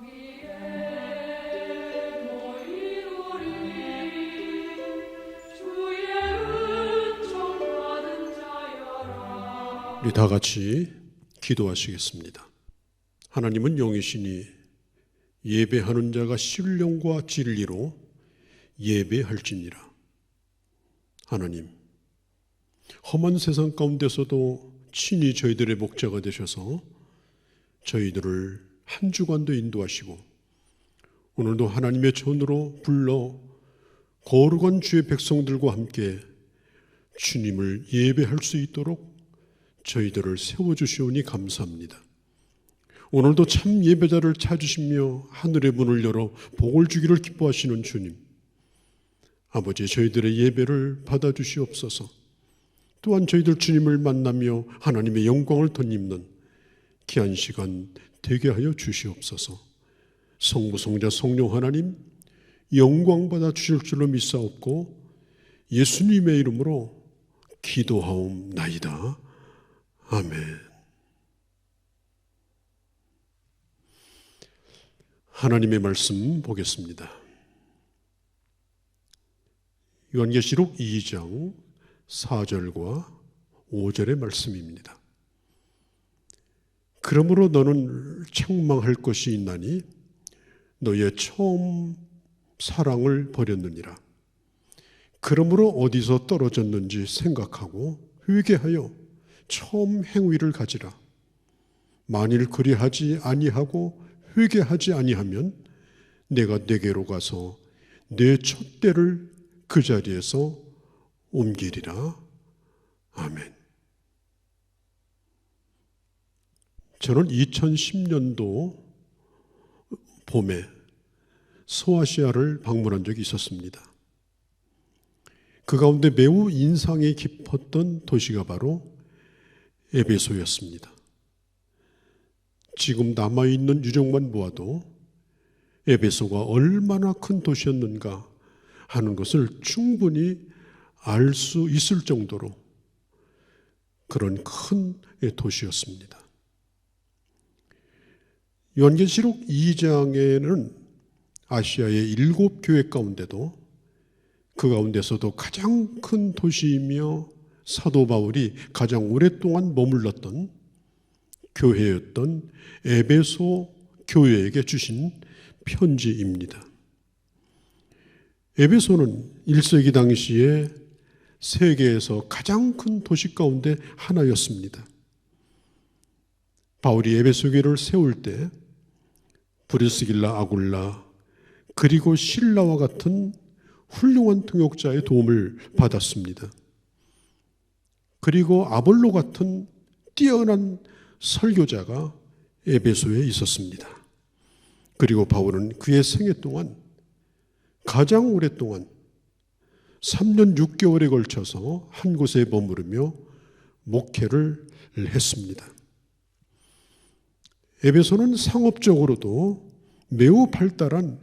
우리 다 같이 기도하시겠습니다. 하나님은 영이시니 예배하는 자가 신령과 진리로 예배할지니라. 하나님, 험한 세상 가운데서도 친히 저희들의 목자가 되셔서 저희들을 한 주간도 인도하시고 오늘도 하나님의 전으로 불러 거룩한 주의 백성들과 함께 주님을 예배할 수 있도록 저희들을 세워주시오니 감사합니다. 오늘도 참 예배자를 찾으시며 하늘의 문을 열어 복을 주기를 기뻐하시는 주님, 아버지, 저희들의 예배를 받아주시옵소서. 또한 저희들 주님을 만나며 하나님의 영광을 덧입는 귀한 시간 되게 하여 주시옵소서. 성부, 성자, 성령 하나님 영광 받아 주실 줄로 믿사옵고 예수님의 이름으로 기도하옵나이다. 아멘. 하나님의 말씀 보겠습니다. 요한계시록 2장 4절과 5절의 말씀입니다. 그러므로 너는 책망할 것이 있나니 너의 처음 사랑을 버렸느니라. 그러므로 어디서 떨어졌는지 생각하고 회개하여 처음 행위를 가지라. 만일 그리하지 아니하고 회개하지 아니하면 내가 네게로 가서 내 촛대를 그 자리에서 옮기리라. 아멘. 저는 2010년도 봄에 소아시아를 방문한 적이 있었습니다. 그 가운데 매우 인상이 깊었던 도시가 바로 에베소였습니다. 지금 남아있는 유적만 보아도 에베소가 얼마나 큰 도시였는가 하는 것을 충분히 알 수 있을 정도로 그런 큰 도시였습니다. 요한계시록 2장에는 아시아의 7교회 가운데도 그 가운데서도 가장 큰 도시이며 사도 바울이 가장 오랫동안 머물렀던 교회였던 에베소 교회에게 주신 편지입니다. 에베소는 1세기 당시에 세계에서 가장 큰 도시 가운데 하나였습니다. 바울이 에베소 교회를 세울 때 브리스길라, 아굴라 그리고 실라와 같은 훌륭한 통역자의 도움을 받았습니다. 그리고 아볼로 같은 뛰어난 설교자가 에베소에 있었습니다. 그리고 바울은 그의 생애 동안 가장 오랫동안 3년 6개월에 걸쳐서 한 곳에 머무르며 목회를 했습니다. 에베소는 상업적으로도 매우 발달한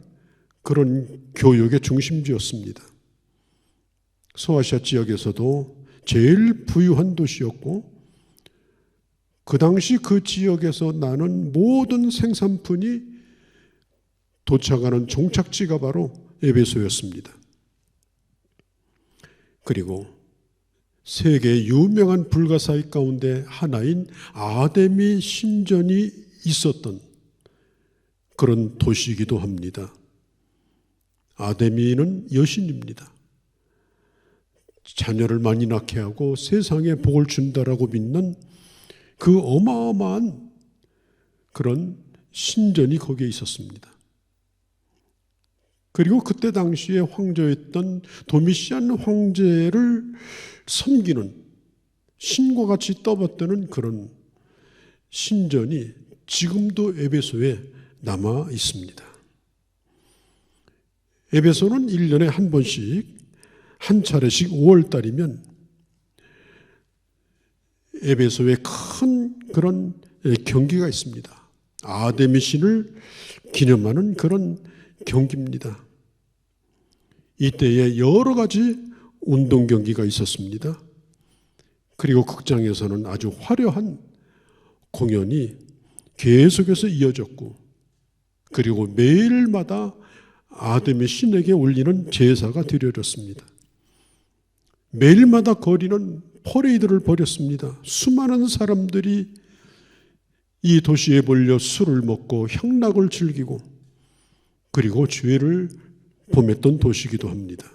그런 교역의 중심지였습니다. 소아시아 지역에서도 제일 부유한 도시였고 그 당시 그 지역에서 나는 모든 생산품이 도착하는 종착지가 바로 에베소였습니다. 그리고 세계 유명한 불가사의 가운데 하나인 아데미 신전이 있었던 그런 도시이기도 합니다. 아데미는 여신입니다. 자녀를 많이 낳게 하고 세상에 복을 준다라고 믿는 그 어마어마한 그런 신전이 거기에 있었습니다. 그리고 그때 당시에 황제였던 도미시안 황제를 섬기는 신과 같이 떠받드는 그런 신전이 지금도 에베소에 남아 있습니다. 에베소는 1년에 한 번씩 한 차례씩 5월달이면 에베소에 큰 그런 경기가 있습니다. 아데미 신을 기념하는 그런 경기입니다. 이때에 여러 가지 운동 경기가 있었습니다. 그리고 극장에서는 아주 화려한 공연이 계속해서 이어졌고 그리고 매일마다 아담의 신에게 올리는 제사가 드려졌습니다. 매일마다 거리는 퍼레이드를 벌였습니다. 수많은 사람들이 이 도시에 몰려 술을 먹고 향락을 즐기고 그리고 죄를 범했던 도시이기도 합니다.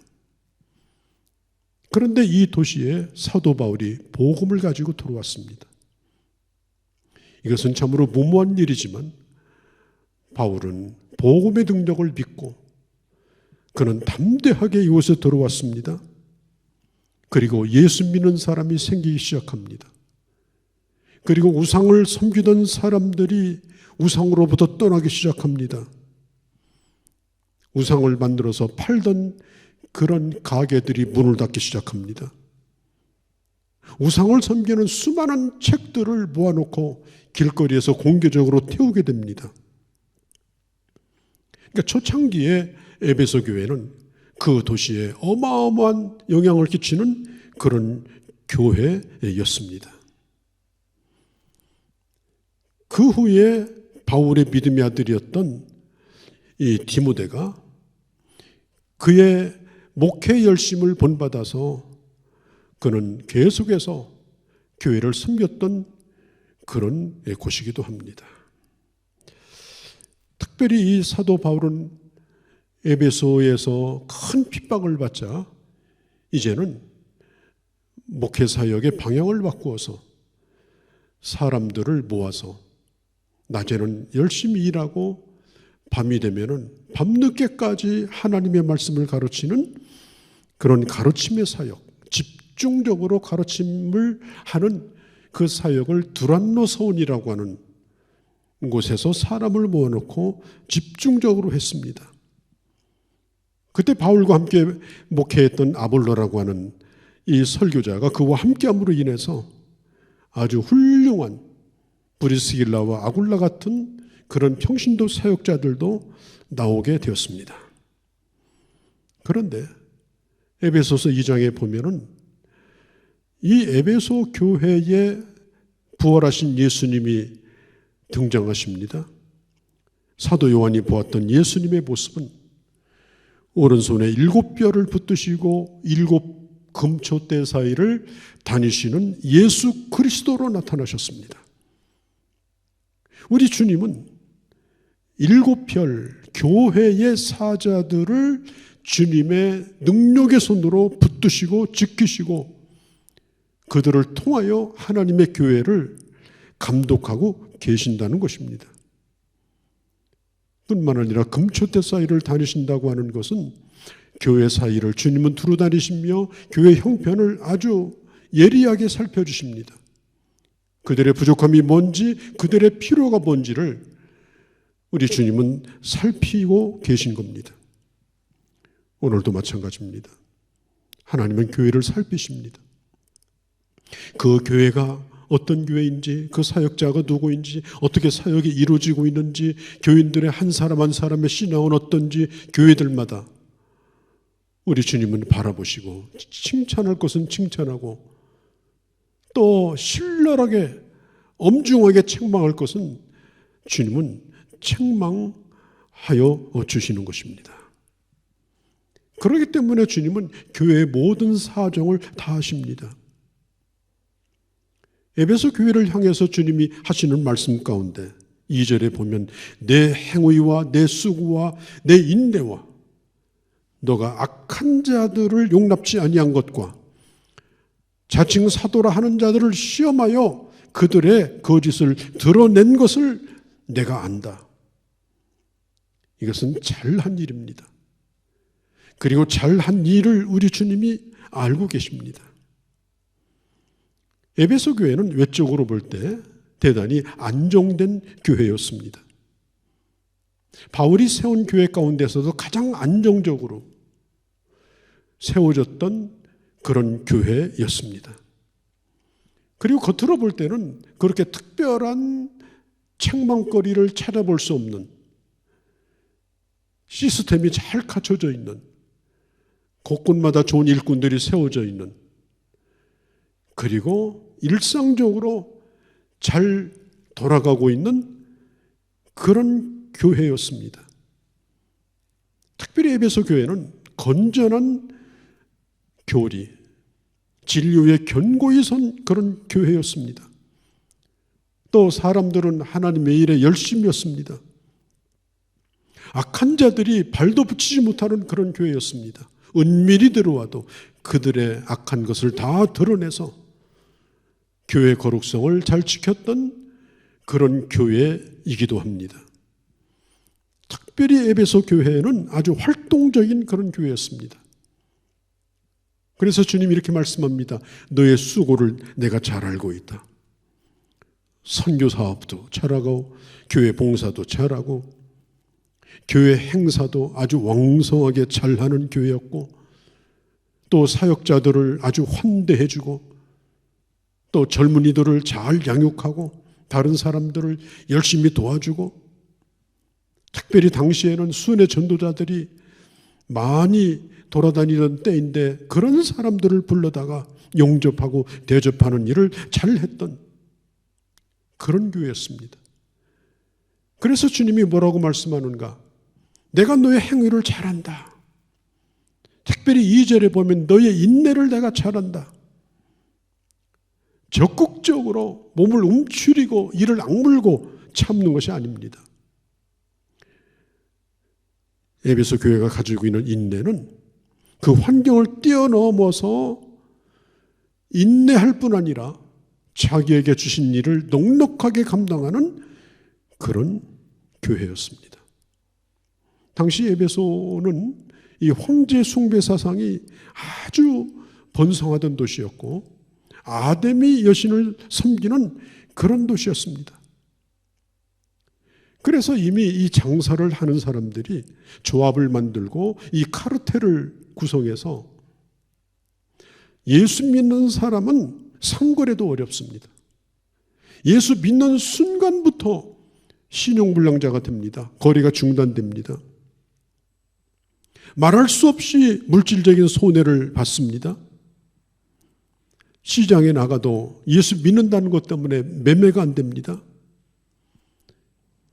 그런데 이 도시에 사도 바울이 복음을 가지고 들어왔습니다. 이것은 참으로 무모한 일이지만 바울은 복음의 능력을 믿고 그는 담대하게 이곳에 들어왔습니다. 그리고 예수 믿는 사람이 생기기 시작합니다. 그리고 우상을 섬기던 사람들이 우상으로부터 떠나기 시작합니다. 우상을 만들어서 팔던 그런 가게들이 문을 닫기 시작합니다. 우상을 섬기는 수많은 책들을 모아놓고 길거리에서 공개적으로 태우게 됩니다. 그러니까 초창기에 에베소 교회는 그 도시에 어마어마한 영향을 끼치는 그런 교회였습니다. 그 후에 바울의 믿음의 아들이었던 이 디모데가 그의 목회 열심을 본받아서 그는 계속해서 교회를 섬겼던 그런 곳이기도 합니다. 특별히 이 사도 바울은 에베소에서 큰 핍박을 받자 이제는 목회 사역의 방향을 바꾸어서 사람들을 모아서 낮에는 열심히 일하고 밤이 되면은 밤늦게까지 하나님의 말씀을 가르치는 그런 가르침의 사역, 집중적으로 가르침을 하는 그 사역을 두란노 서원이라고 하는 곳에서 사람을 모아놓고 집중적으로 했습니다. 그때 바울과 함께 목회했던 아볼로라고 하는 이 설교자가 그와 함께함으로 인해서 아주 훌륭한 브리스길라와 아굴라 같은 그런 평신도 사역자들도 나오게 되었습니다. 그런데 에베소서 2장에 보면은 이 에베소 교회에 부활하신 예수님이 등장하십니다. 사도 요한이 보았던 예수님의 모습은 오른손에 7뼈를 붙드시고 7 금초대 사이를 다니시는 예수 그리스도로 나타나셨습니다. 우리 주님은 7별 교회의 사자들을 주님의 능력의 손으로 붙드시고 지키시고 그들을 통하여 하나님의 교회를 감독하고 계신다는 것입니다. 뿐만 아니라 금초대 사이를 다니신다고 하는 것은 교회 사이를 주님은 두루 다니시며 교회 형편을 아주 예리하게 살펴주십니다. 그들의 부족함이 뭔지 그들의 필요가 뭔지를 우리 주님은 살피고 계신 겁니다. 오늘도 마찬가지입니다. 하나님은 교회를 살피십니다. 그 교회가 어떤 교회인지, 그 사역자가 누구인지, 어떻게 사역이 이루어지고 있는지, 교인들의 한 사람 한 사람의 신앙은 어떤지 교회들마다 우리 주님은 바라보시고 칭찬할 것은 칭찬하고 또 신랄하게 엄중하게 책망할 것은 주님은 책망하여 주시는 것입니다. 그렇기 때문에 주님은 교회의 모든 사정을 다 아십니다. 에베소 교회를 향해서 주님이 하시는 말씀 가운데 2절에 보면 내 행위와 내 수고와 내 인내와 너가 악한 자들을 용납지 아니한 것과 자칭 사도라 하는 자들을 시험하여 그들의 거짓을 드러낸 것을 내가 안다. 이것은 잘한 일입니다. 그리고 잘한 일을 우리 주님이 알고 계십니다. 에베소 교회는 외적으로 볼 때 대단히 안정된 교회였습니다. 바울이 세운 교회 가운데서도 가장 안정적으로 세워졌던 그런 교회였습니다. 그리고 겉으로 볼 때는 그렇게 특별한 책망거리를 찾아볼 수 없는 시스템이 잘 갖춰져 있는 곳곳마다 좋은 일꾼들이 세워져 있는 그리고 일상적으로 잘 돌아가고 있는 그런 교회였습니다. 특별히 에베소 교회는 건전한 교리, 진리에 견고히 선 그런 교회였습니다. 또 사람들은 하나님의 일에 열심이었습니다. 악한 자들이 발도 붙이지 못하는 그런 교회였습니다. 은밀히 들어와도 그들의 악한 것을 다 드러내서 교회 거룩성을 잘 지켰던 그런 교회이기도 합니다. 특별히 에베소 교회는 아주 활동적인 그런 교회였습니다. 그래서 주님이 이렇게 말씀합니다. 너의 수고를 내가 잘 알고 있다. 선교 사업도 잘하고 교회 봉사도 잘하고 교회 행사도 아주 왕성하게 잘하는 교회였고 또 사역자들을 아주 환대해주고 또 젊은이들을 잘 양육하고 다른 사람들을 열심히 도와주고 특별히 당시에는 순회 전도자들이 많이 돌아다니던 때인데 그런 사람들을 불러다가 용접하고 대접하는 일을 잘했던 그런 교회였습니다. 그래서 주님이 뭐라고 말씀하는가? 내가 너의 행위를 잘한다. 특별히 2절에 보면 너의 인내를 내가 잘한다. 적극적으로 몸을 움츠리고 이를 악물고 참는 것이 아닙니다. 에베소 교회가 가지고 있는 인내는 그 환경을 뛰어넘어서 인내할 뿐 아니라 자기에게 주신 일을 넉넉하게 감당하는 그런 교회였습니다. 당시 에베소는 이 황제 숭배 사상이 아주 번성하던 도시였고 아데미 여신을 섬기는 그런 도시였습니다. 그래서 이미 이 장사를 하는 사람들이 조합을 만들고 이 카르텔을 구성해서 예수 믿는 사람은 상거래도 어렵습니다. 예수 믿는 순간부터 신용불량자가 됩니다. 거래가 중단됩니다. 말할 수 없이 물질적인 손해를 받습니다. 시장에 나가도 예수 믿는다는 것 때문에 매매가 안 됩니다.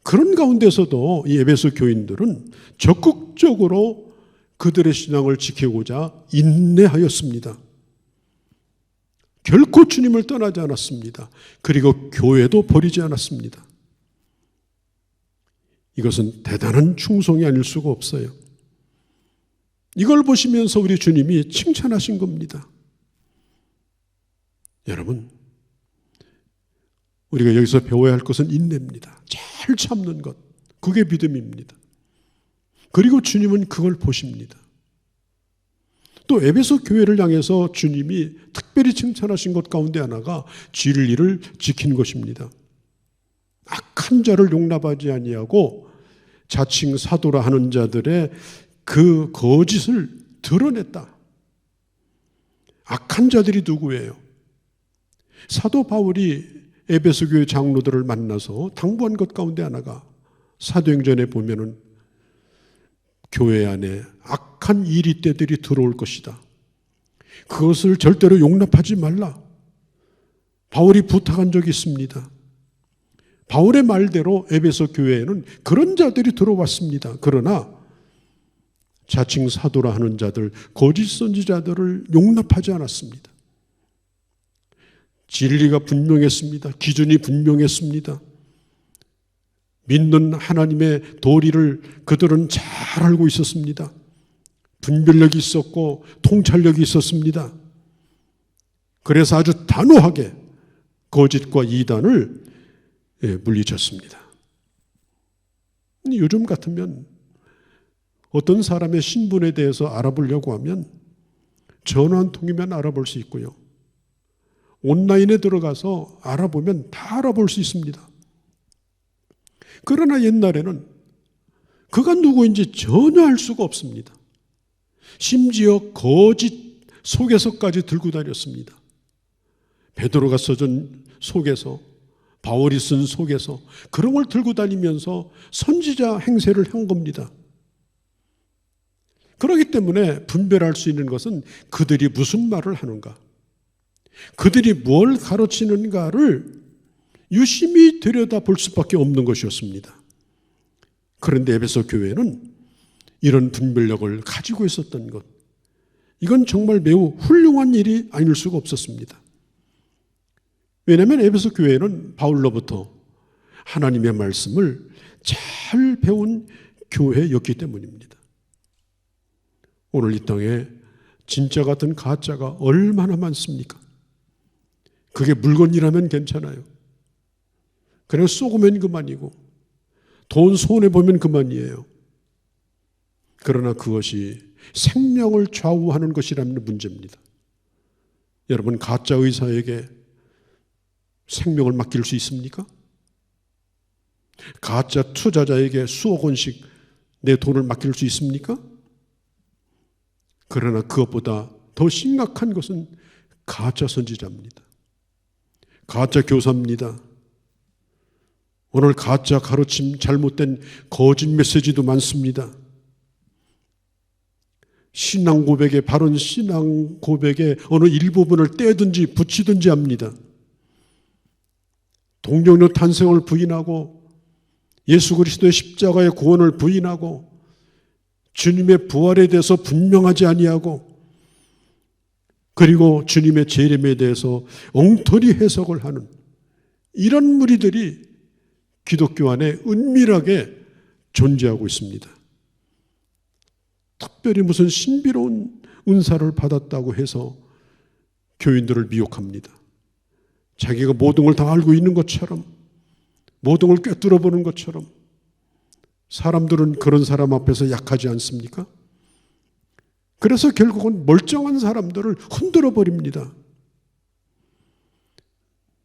그런 가운데서도 이 에베소 교인들은 적극적으로 그들의 신앙을 지키고자 인내하였습니다. 결코 주님을 떠나지 않았습니다. 그리고 교회도 버리지 않았습니다. 이것은 대단한 충성이 아닐 수가 없어요. 이걸 보시면서 우리 주님이 칭찬하신 겁니다. 여러분, 우리가 여기서 배워야 할 것은 인내입니다. 잘 참는 것, 그게 믿음입니다. 그리고 주님은 그걸 보십니다. 또 에베소 교회를 향해서 주님이 특별히 칭찬하신 것 가운데 하나가 진리를 지킨 것입니다. 악한 자를 용납하지 아니하고 자칭 사도라 하는 자들의 그 거짓을 드러냈다. 악한 자들이 누구예요? 사도 바울이 에베소 교회 장로들을 만나서 당부한 것 가운데 하나가 사도행전에 보면은 교회 안에 악한 이리떼들이 들어올 것이다. 그것을 절대로 용납하지 말라. 바울이 부탁한 적이 있습니다. 바울의 말대로 에베소 교회에는 그런 자들이 들어왔습니다. 그러나 자칭 사도라 하는 자들, 거짓 선지자들을 용납하지 않았습니다. 진리가 분명했습니다. 기준이 분명했습니다. 믿는 하나님의 도리를 그들은 잘 알고 있었습니다. 분별력이 있었고 통찰력이 있었습니다. 그래서 아주 단호하게 거짓과 이단을 물리쳤습니다. 요즘 같으면 어떤 사람의 신분에 대해서 알아보려고 하면 전화 한 통이면 알아볼 수 있고요. 온라인에 들어가서 알아보면 다 알아볼 수 있습니다. 그러나 옛날에는 그가 누구인지 전혀 알 수가 없습니다. 심지어 거짓 속에서까지 들고 다녔습니다. 베드로가 써준 속에서, 바울이 쓴 속에서 그런 걸 들고 다니면서 선지자 행세를 한 겁니다. 그렇기 때문에 분별할 수 있는 것은 그들이 무슨 말을 하는가, 그들이 뭘 가르치는가를 유심히 들여다볼 수밖에 없는 것이었습니다. 그런데 에베소 교회는 이런 분별력을 가지고 있었던 것, 이건 정말 매우 훌륭한 일이 아닐 수가 없었습니다. 왜냐하면 에베소 교회는 바울로부터 하나님의 말씀을 잘 배운 교회였기 때문입니다. 오늘 이 땅에 진짜 같은 가짜가 얼마나 많습니까? 그게 물건이라면 괜찮아요. 그냥 쏘고면 그만이고 돈 손해보면 그만이에요. 그러나 그것이 생명을 좌우하는 것이라는 문제입니다. 여러분, 가짜 의사에게 생명을 맡길 수 있습니까? 가짜 투자자에게 수억 원씩 내 돈을 맡길 수 있습니까? 그러나 그것보다 더 심각한 것은 가짜 선지자입니다. 가짜 교사입니다. 오늘 가짜 가르침, 잘못된 거짓 메시지도 많습니다. 신앙 고백에, 바른 신앙 고백에 어느 일부분을 떼든지 붙이든지 합니다. 동정녀 탄생을 부인하고 예수 그리스도의 십자가의 구원을 부인하고 주님의 부활에 대해서 분명하지 아니하고 그리고 주님의 재림에 대해서 엉터리 해석을 하는 이런 무리들이 기독교 안에 은밀하게 존재하고 있습니다. 특별히 무슨 신비로운 은사를 받았다고 해서 교인들을 미혹합니다. 자기가 모든 걸 다 알고 있는 것처럼, 모든 걸 꿰뚫어 보는 것처럼. 사람들은 그런 사람 앞에서 약하지 않습니까? 그래서 결국은 멀쩡한 사람들을 흔들어 버립니다.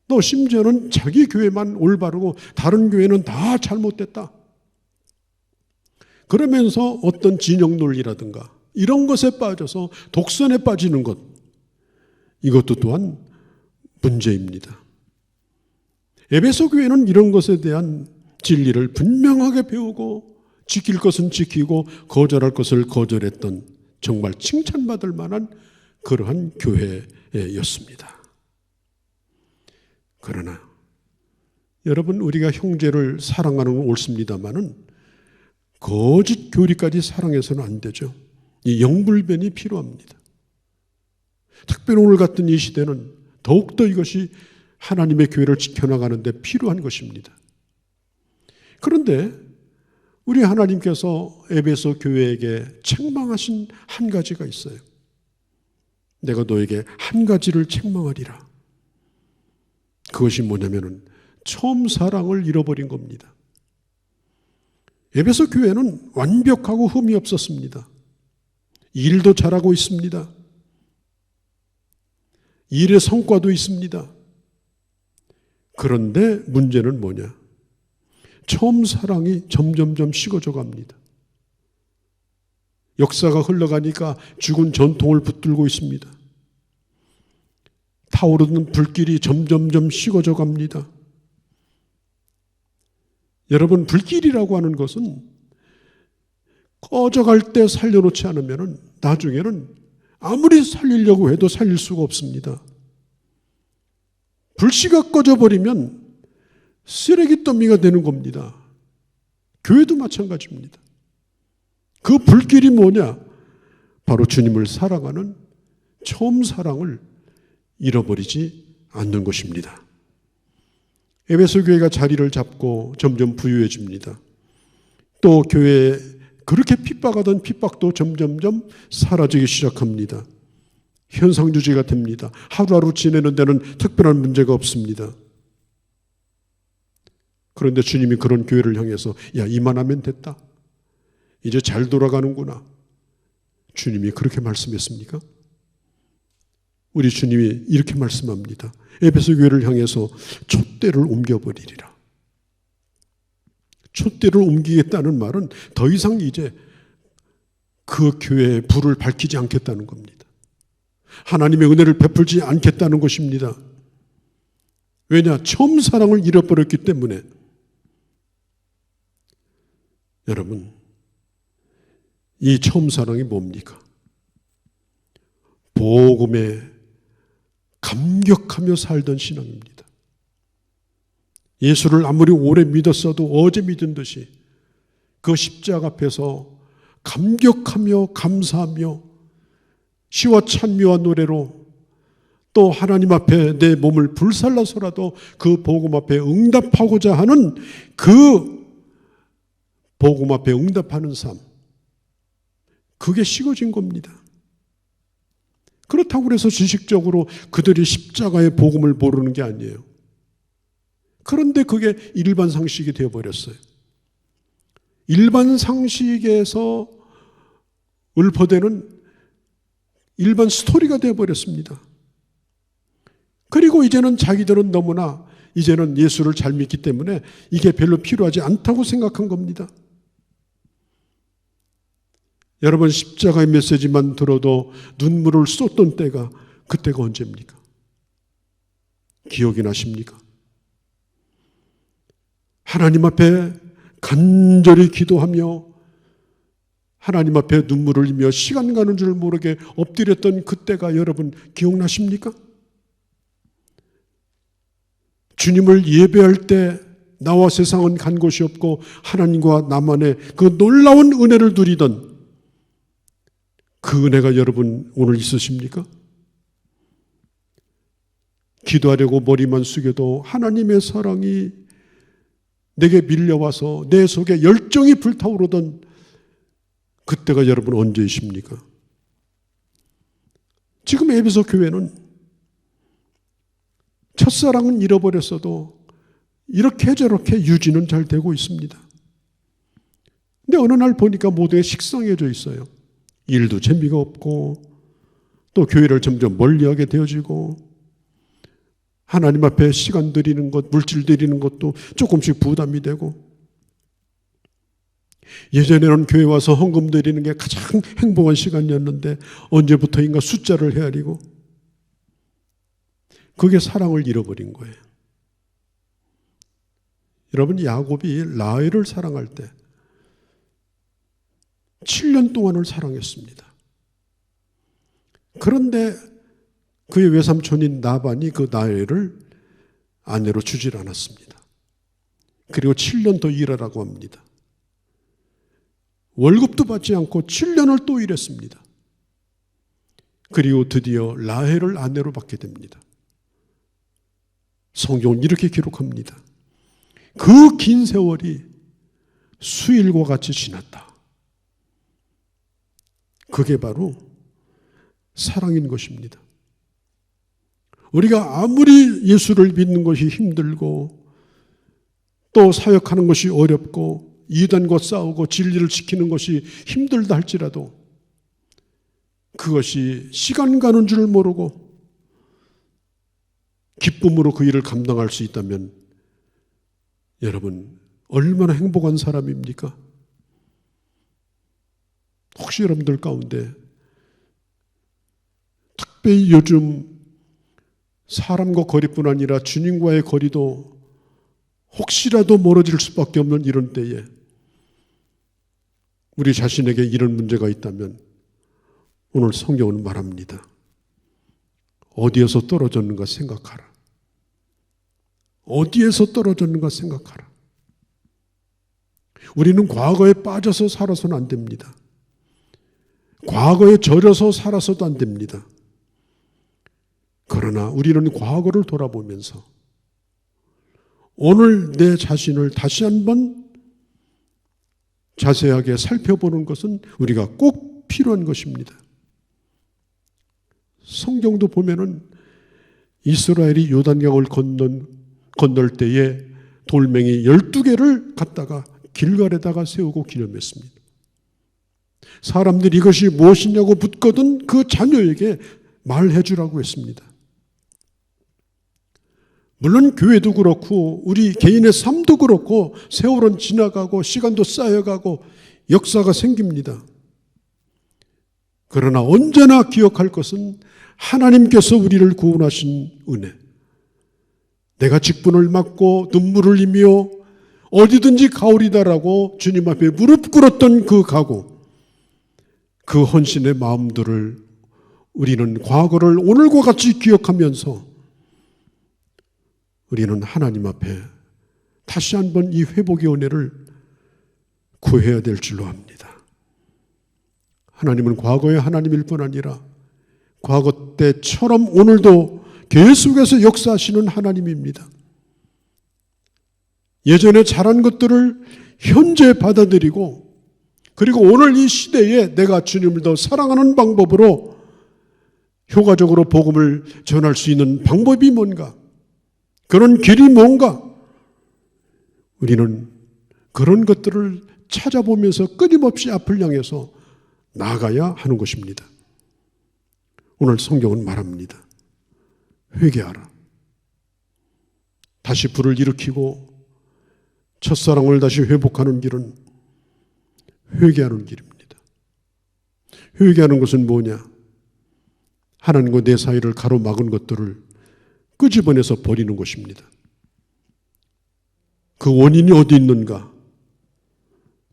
또 심지어는 자기 교회만 올바르고 다른 교회는 다 잘못됐다. 그러면서 어떤 진영 논리라든가 이런 것에 빠져서 독선에 빠지는 것, 이것도 또한 문제입니다. 에베소 교회는 이런 것에 대한 진리를 분명하게 배우고 지킬 것은 지키고 거절할 것을 거절했던 정말 칭찬받을 만한 그러한 교회였습니다. 그러나 여러분, 우리가 형제를 사랑하는 건 옳습니다마는 거짓 교리까지 사랑해서는 안 되죠. 이 영불변이 필요합니다. 특별히 오늘 같은 이 시대는 더욱더 이것이 하나님의 교회를 지켜나가는 데 필요한 것입니다. 그런데 우리 하나님께서 에베소 교회에게 책망하신 한 가지가 있어요. 내가 너에게 한 가지를 책망하리라. 그것이 뭐냐면은 처음 사랑을 잃어버린 겁니다. 에베소 교회는 완벽하고 흠이 없었습니다. 일도 잘하고 있습니다. 일의 성과도 있습니다. 그런데 문제는 뭐냐? 처음 사랑이 점점점 식어져 갑니다. 역사가 흘러가니까 죽은 전통을 붙들고 있습니다. 타오르는 불길이 점점점 식어져 갑니다. 여러분, 불길이라고 하는 것은 꺼져갈 때 살려놓지 않으면 나중에는 아무리 살리려고 해도 살릴 수가 없습니다. 불씨가 꺼져버리면 쓰레기 더미가 되는 겁니다. 교회도 마찬가지입니다. 그 불길이 뭐냐? 바로 주님을 사랑하는 처음 사랑을 잃어버리지 않는 것입니다. 에베소 교회가 자리를 잡고 점점 부유해집니다. 또 교회에 그렇게 핍박하던 핍박도 점점점 사라지기 시작합니다. 현상유지가 됩니다. 하루하루 지내는 데는 특별한 문제가 없습니다. 그런데 주님이 그런 교회를 향해서 야, 이만하면 됐다. 이제 잘 돌아가는구나. 주님이 그렇게 말씀했습니까? 우리 주님이 이렇게 말씀합니다. 에베소 교회를 향해서 촛대를 옮겨버리리라. 촛대를 옮기겠다는 말은 더 이상 이제 그 교회의 불을 밝히지 않겠다는 겁니다. 하나님의 은혜를 베풀지 않겠다는 것입니다. 왜냐? 처음 사랑을 잃어버렸기 때문에. 여러분, 이 처음 사랑이 뭡니까? 복음에 감격하며 살던 신앙입니다. 예수를 아무리 오래 믿었어도 어제 믿은 듯이 그 십자가 앞에서 감격하며 감사하며 시와 찬미와 노래로 또 하나님 앞에 내 몸을 불살라서라도 그 복음 앞에 응답하고자 하는 그 복음 앞에 응답하는 삶, 그게 식어진 겁니다. 그렇다고 해서 지식적으로 그들이 십자가의 복음을 모르는 게 아니에요. 그런데 그게 일반 상식이 되어버렸어요. 일반 상식에서 읊어대는 일반 스토리가 되어버렸습니다. 그리고 이제는 자기들은 너무나 이제는 예수를 잘 믿기 때문에 이게 별로 필요하지 않다고 생각한 겁니다. 여러분, 십자가의 메시지만 들어도 눈물을 쏟던 때가 그때가 언제입니까? 기억이 나십니까? 하나님 앞에 간절히 기도하며 하나님 앞에 눈물을 흘리며 시간 가는 줄 모르게 엎드렸던 그때가 여러분 기억나십니까? 주님을 예배할 때 나와 세상은 간 곳이 없고 하나님과 나만의 그 놀라운 은혜를 누리던 그 은혜가 여러분 오늘 있으십니까? 기도하려고 머리만 숙여도 하나님의 사랑이 내게 밀려와서 내 속에 열정이 불타오르던 그때가 여러분 언제이십니까? 지금 에베소 교회는 첫사랑은 잃어버렸어도 이렇게 저렇게 유지는 잘 되고 있습니다. 근데 어느 날 보니까 모두가 식상해져 있어요. 일도 재미가 없고 또 교회를 점점 멀리하게 되어지고 하나님 앞에 시간 들이는 것, 물질 들이는 것도 조금씩 부담이 되고 예전에는 교회 와서 헌금 드리는 게 가장 행복한 시간이었는데 언제부터인가 숫자를 헤아리고 그게 사랑을 잃어버린 거예요. 여러분, 야곱이 라헬을 사랑할 때 7년 동안을 사랑했습니다. 그런데 그의 외삼촌인 나반이 그 라헬을 아내로 주질 않았습니다. 그리고 7년 더 일하라고 합니다. 월급도 받지 않고 7년을 또 일했습니다. 그리고 드디어 라헬을 아내로 받게 됩니다. 성경은 이렇게 기록합니다. 그 긴 세월이 수일과 같이 지났다. 그게 바로 사랑인 것입니다. 우리가 아무리 예수를 믿는 것이 힘들고 또 사역하는 것이 어렵고 이단과 싸우고 진리를 지키는 것이 힘들다 할지라도 그것이 시간 가는 줄 모르고 기쁨으로 그 일을 감당할 수 있다면 여러분 얼마나 행복한 사람입니까? 혹시 여러분들 가운데 특별히 요즘 사람과 거리뿐 아니라 주님과의 거리도 혹시라도 멀어질 수밖에 없는 이런 때에 우리 자신에게 이런 문제가 있다면 오늘 성경은 말합니다. 어디에서 떨어졌는가 생각하라. 어디에서 떨어졌는가 생각하라. 우리는 과거에 빠져서 살아서는 안 됩니다. 과거에 절여서 살아서도 안 됩니다. 그러나 우리는 과거를 돌아보면서 오늘 내 자신을 다시 한번 자세하게 살펴보는 것은 우리가 꼭 필요한 것입니다. 성경도 보면은 이스라엘이 요단강을 건널 때에 돌멩이 12개를 갖다가 길갈에다가 세우고 기념했습니다. 사람들이 이것이 무엇이냐고 묻거든 그 자녀에게 말해 주라고 했습니다. 물론 교회도 그렇고 우리 개인의 삶도 그렇고 세월은 지나가고 시간도 쌓여가고 역사가 생깁니다. 그러나 언제나 기억할 것은 하나님께서 우리를 구원하신 은혜. 내가 직분을 맡고 눈물을 흘리며 어디든지 가오리다라고 주님 앞에 무릎 꿇었던 그 각오, 그 헌신의 마음들을 우리는 과거를 오늘과 같이 기억하면서 우리는 하나님 앞에 다시 한번 이 회복의 은혜를 구해야 될 줄로 압니다. 하나님은 과거의 하나님일 뿐 아니라 과거 때처럼 오늘도 계속해서 역사하시는 하나님입니다. 예전에 잘한 것들을 현재 받아들이고, 그리고 오늘 이 시대에 내가 주님을 더 사랑하는 방법으로 효과적으로 복음을 전할 수 있는 방법이 뭔가, 그런 길이 뭔가, 우리는 그런 것들을 찾아보면서 끊임없이 앞을 향해서 나아가야 하는 것입니다. 오늘 성경은 말합니다. 회개하라. 다시 불을 일으키고 첫사랑을 다시 회복하는 길은 회개하는 길입니다. 회개하는 것은 뭐냐? 하나님과 내 사이를 가로막은 것들을 끄집어내서 버리는 것입니다. 그 원인이 어디 있는가?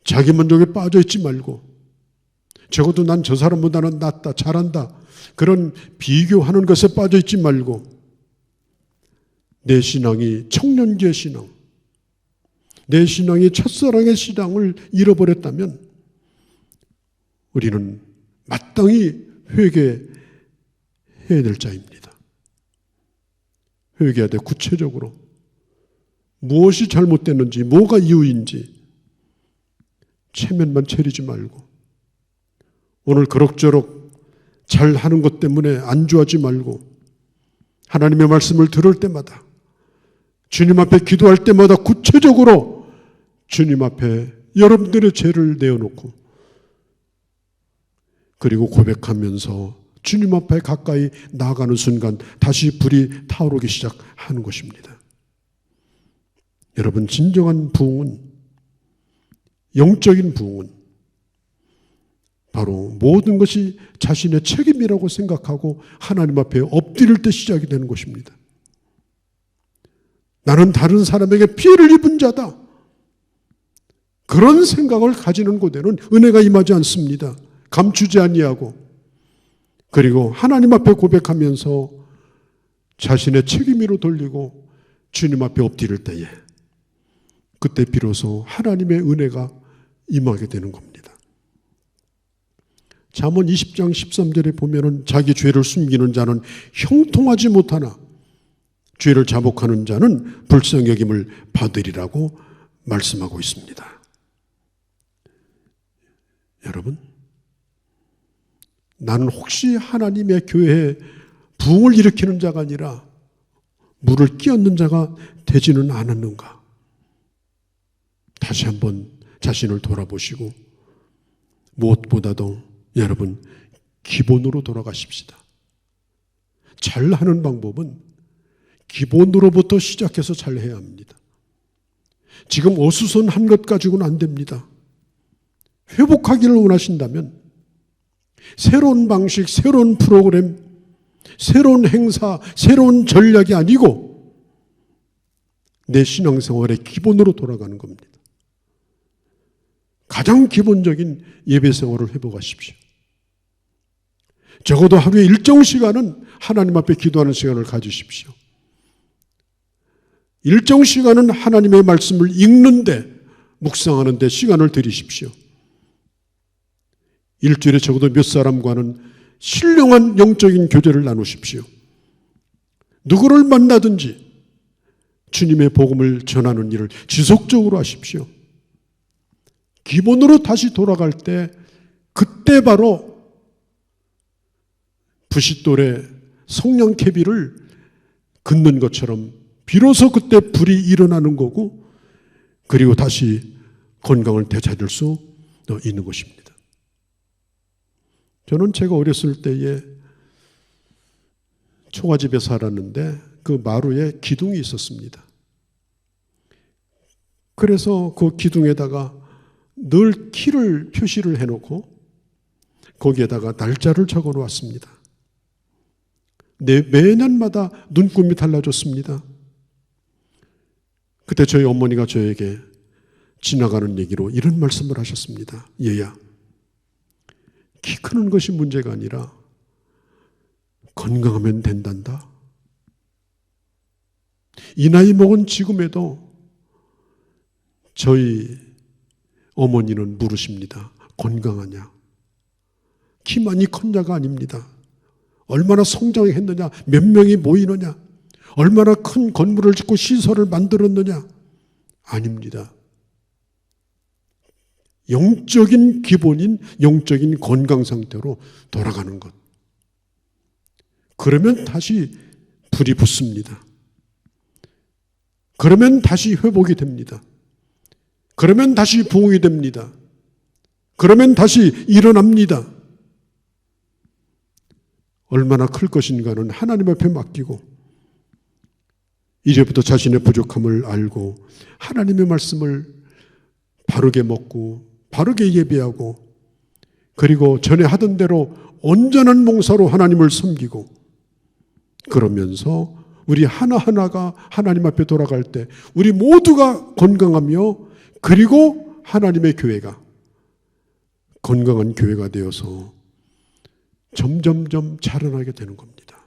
자기 만족에 빠져 있지 말고, 적어도 난 저 사람보다는 낫다, 잘한다, 그런 비교하는 것에 빠져 있지 말고, 내 신앙이 청년기의 신앙, 내 신앙이 첫사랑의 신앙을 잃어버렸다면 우리는 마땅히 회개해야 될 자입니다. 회개해야 돼. 구체적으로 무엇이 잘못됐는지, 뭐가 이유인지 체면만 차리지 말고, 오늘 그럭저럭 잘하는 것 때문에 안주하지 말고, 하나님의 말씀을 들을 때마다, 주님 앞에 기도할 때마다 구체적으로 주님 앞에 여러분들의 죄를 내어놓고, 그리고 고백하면서 주님 앞에 가까이 나아가는 순간 다시 불이 타오르기 시작하는 것입니다. 여러분, 진정한 부흥은, 영적인 부흥은 바로 모든 것이 자신의 책임이라고 생각하고 하나님 앞에 엎드릴 때 시작이 되는 것입니다. 나는 다른 사람에게 피해를 입은 자다, 그런 생각을 가지는 곳에는 은혜가 임하지 않습니다. 감추지 아니하고, 그리고 하나님 앞에 고백하면서 자신의 책임으로 돌리고 주님 앞에 엎드릴 때에, 그때 비로소 하나님의 은혜가 임하게 되는 겁니다. 잠언 20장 13절에 보면은 자기 죄를 숨기는 자는 형통하지 못하나 죄를 자복하는 자는 불쌍히 여김을 받으리라고 말씀하고 있습니다. 여러분, 나는 혹시 하나님의 교회에 부흥을 일으키는 자가 아니라 물을 끼얹는 자가 되지는 않았는가? 다시 한번 자신을 돌아보시고, 무엇보다도 여러분, 기본으로 돌아가십시다. 잘하는 방법은 기본으로부터 시작해서 잘해야 합니다. 지금 어수선한 것 가지고는 안 됩니다. 회복하기를 원하신다면 새로운 방식, 새로운 프로그램, 새로운 행사, 새로운 전략이 아니고 내 신앙생활의 기본으로 돌아가는 겁니다. 가장 기본적인 예배생활을 회복하십시오. 적어도 하루에 일정 시간은 하나님 앞에 기도하는 시간을 가지십시오. 일정 시간은 하나님의 말씀을 읽는데, 묵상하는 데 시간을 들이십시오. 일주일에 적어도 몇 사람과는 신령한 영적인 교제를 나누십시오. 누구를 만나든지 주님의 복음을 전하는 일을 지속적으로 하십시오. 기본으로 다시 돌아갈 때, 그때 바로 부싯돌에 성냥개비를 긋는 것처럼 비로소 그때 불이 일어나는 거고, 그리고 다시 건강을 되찾을 수 있는 것입니다. 저는 제가 어렸을 때에 초가집에 살았는데 그 마루에 기둥이 있었습니다. 그래서 그 기둥에다가 늘 키를 표시를 해놓고 거기에다가 날짜를 적어 놓았습니다. 매년마다 눈금이 달라졌습니다. 그때 저희 어머니가 저에게 지나가는 얘기로 이런 말씀을 하셨습니다. 얘야, 키 크는 것이 문제가 아니라 건강하면 된단다. 이 나이 먹은 지금에도 저희 어머니는 물으십니다. 건강하냐? 키만이 컸냐가 아닙니다. 얼마나 성장했느냐? 몇 명이 모이느냐? 얼마나 큰 건물을 짓고 시설을 만들었느냐? 아닙니다. 영적인 기본인 영적인 건강 상태로 돌아가는 것. 그러면 다시 불이 붙습니다. 그러면 다시 회복이 됩니다. 그러면 다시 부흥이 됩니다. 그러면 다시 일어납니다. 얼마나 클 것인가는 하나님 앞에 맡기고 이제부터 자신의 부족함을 알고 하나님의 말씀을 바르게 먹고 바르게 예배하고 그리고 전에 하던 대로 온전한 봉사로 하나님을 섬기고 그러면서 우리 하나하나가 하나님 앞에 돌아갈 때 우리 모두가 건강하며 그리고 하나님의 교회가 건강한 교회가 되어서 점점점 자라나게 되는 겁니다.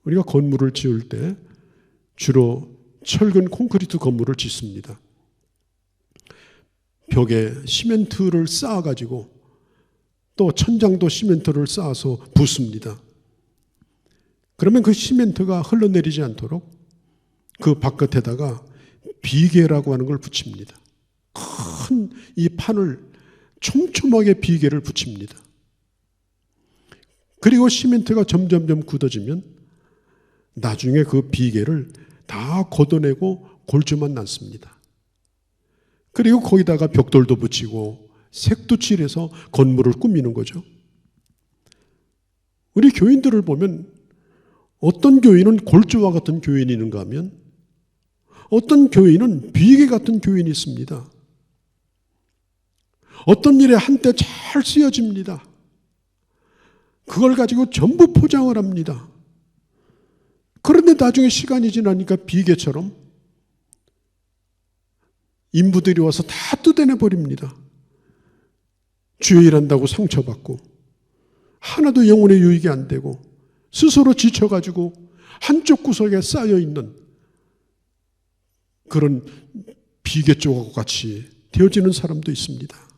우리가 건물을 지을 때 주로 철근 콘크리트 건물을 짓습니다. 벽에 시멘트를 쌓아가지고 또 천장도 시멘트를 쌓아서 붓습니다. 그러면 그 시멘트가 흘러내리지 않도록 그 바깥에다가 비계라고 하는 걸 붙입니다. 큰 이 판을 촘촘하게 비계를 붙입니다. 그리고 시멘트가 점점점 굳어지면 나중에 그 비계를 다 걷어내고 골조만 남습니다. 그리고 거기다가 벽돌도 붙이고 색도 칠해서 건물을 꾸미는 거죠. 우리 교인들을 보면 어떤 교인은 골조와 같은 교인이 있는가 하면 어떤 교인은 비계 같은 교인이 있습니다. 어떤 일에 한때 잘 쓰여집니다. 그걸 가지고 전부 포장을 합니다. 그런데 나중에 시간이 지나니까 비계처럼 인부들이 와서 다 뜯어내 버립니다. 주의 일한다고 상처받고 하나도 영혼의 유익이 안 되고 스스로 지쳐가지고 한쪽 구석에 쌓여있는 그런 비계 조각 같이 되어지는 사람도 있습니다.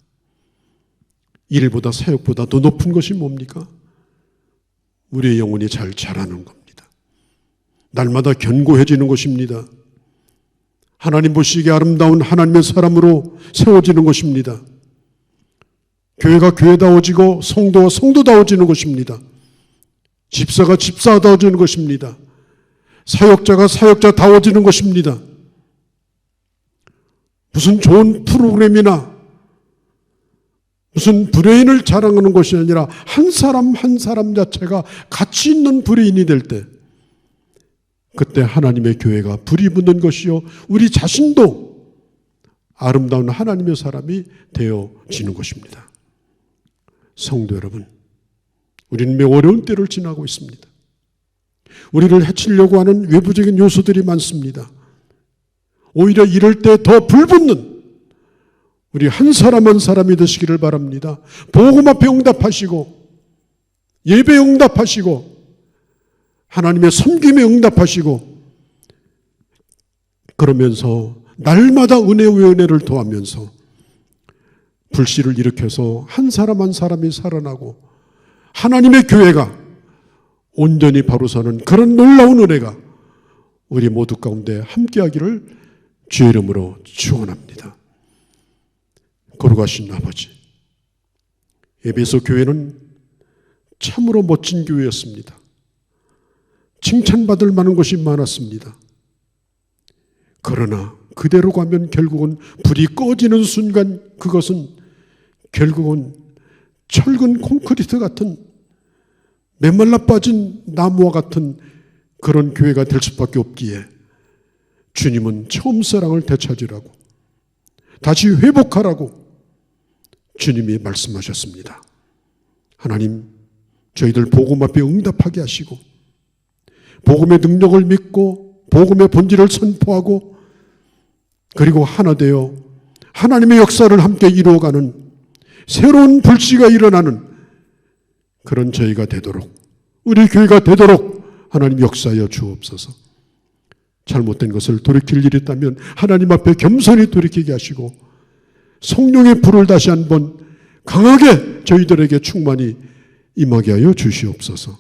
일보다 사역보다 더 높은 것이 뭡니까? 우리의 영혼이 잘 자라는 겁니다. 날마다 견고해지는 것입니다. 하나님 보시기에 아름다운 하나님의 사람으로 세워지는 것입니다. 교회가 교회다워지고 성도가 성도다워지는 것입니다. 집사가 집사다워지는 것입니다. 사역자가 사역자다워지는 것입니다. 무슨 좋은 프로그램이나 무슨 브레인을 자랑하는 것이 아니라 한 사람 한 사람 자체가 가치 있는 브레인이 될 때 그때 하나님의 교회가 불이 붙는 것이요 우리 자신도 아름다운 하나님의 사람이 되어지는 것입니다. 성도 여러분, 우리는 매우 어려운 때를 지나고 있습니다. 우리를 해치려고 하는 외부적인 요소들이 많습니다. 오히려 이럴 때 더 불붙는 우리 한 사람 한 사람이 되시기를 바랍니다. 복음 앞에 응답하시고 예배에 응답하시고 하나님의 섬김에 응답하시고 그러면서 날마다 은혜 위에 은혜를 더하면서 불씨를 일으켜서 한 사람 한 사람이 살아나고 하나님의 교회가 온전히 바로 서는 그런 놀라운 은혜가 우리 모두 가운데 함께하기를 주의 이름으로 축원합니다. 거룩하신 아버지, 에베소 교회는 참으로 멋진 교회였습니다. 칭찬받을 만한 것이 많았습니다. 그러나 그대로 가면 결국은 불이 꺼지는 순간 그것은 결국은 철근 콘크리트 같은 메말라 빠진 나무와 같은 그런 교회가 될 수밖에 없기에 주님은 처음 사랑을 되찾으라고 다시 회복하라고 주님이 말씀하셨습니다. 하나님, 저희들 복음 앞에 응답하게 하시고 복음의 능력을 믿고 복음의 본질을 선포하고 그리고 하나 되어 하나님의 역사를 함께 이루어가는 새로운 불씨가 일어나는 그런 저희가 되도록 우리 교회가 되도록 하나님 역사하여 주옵소서. 잘못된 것을 돌이킬 일이 있다면 하나님 앞에 겸손히 돌이키게 하시고 성령의 불을 다시 한번 강하게 저희들에게 충만히 임하게 하여 주시옵소서.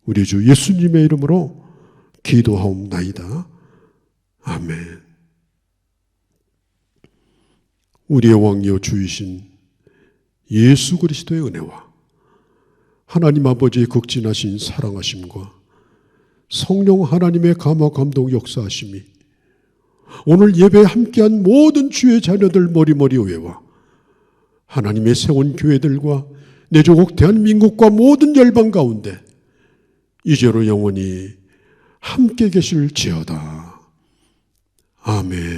우리 주 예수님의 이름으로 기도하옵나이다. 아멘. 우리의 왕이여 주이신 예수 그리스도의 은혜와 하나님 아버지의 극진하신 사랑하심과 성령 하나님의 감화 감동 역사하심이 오늘 예배에 함께한 모든 주의 자녀들 머리머리 외와 하나님의 세운 교회들과 내 조국 대한민국과 모든 열방 가운데 이제로 영원히 함께 계실지어다. 아멘.